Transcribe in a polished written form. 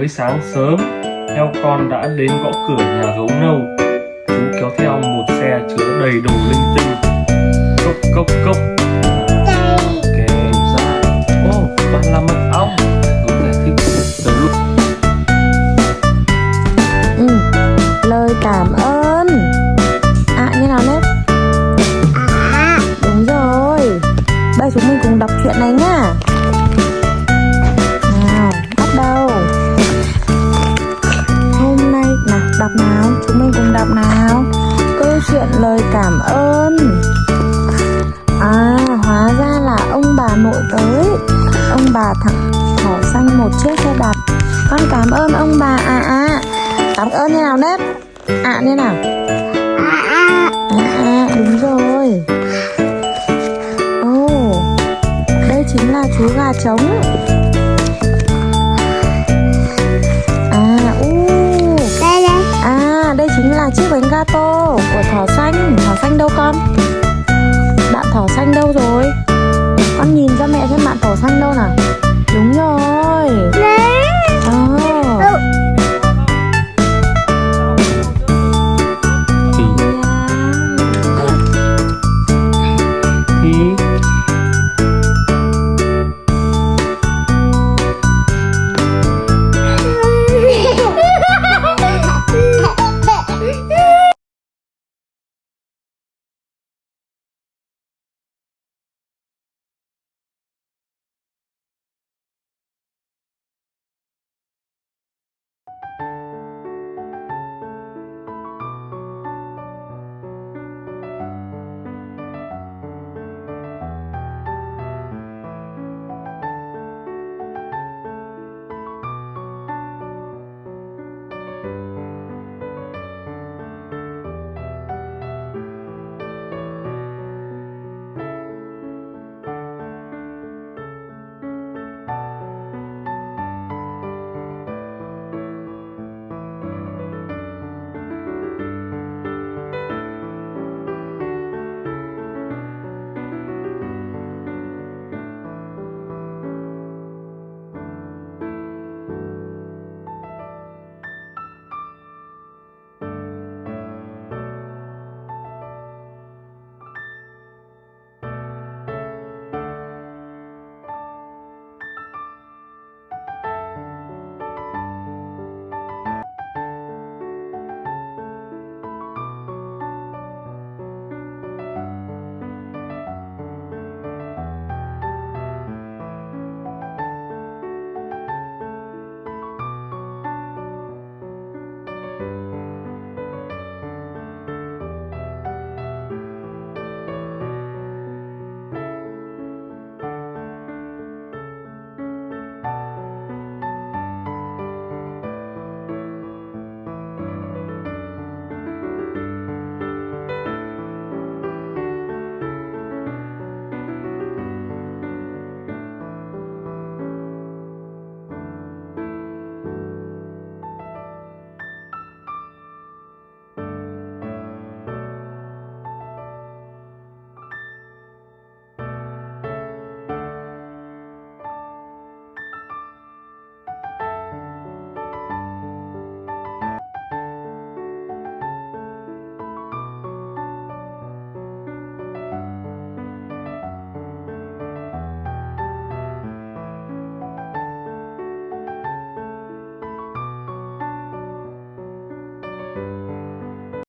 Mới sáng sớm, heo con đã đến gõ cửa nhà gấu nâu. Chú kéo theo một xe chứa đầy đồ linh tinh. Cốc cốc cốc. Kèm ra. Ô, toàn là mật ong. Gấu giải thích từ lúc. Lời cảm ơn. Như nào đấy? Đúng rồi. Bây chúng mình cùng đọc chuyện này nhá. Nào, bắt đầu. Hôm nay nào, đọc nào, chúng mình cùng đọc nào. Câu chuyện lời cảm ơn. Hóa ra là ông bà nội tới. Ông bà tặng thỏ xanh một chiếc xe đạp. Con cảm ơn ông bà Cảm ơn như nào nét? Như nào? Đúng rồi. Đây chính là chú gà trống. Đây chính là chiếc bánh gato của thỏ xanh. Thỏ xanh đâu con?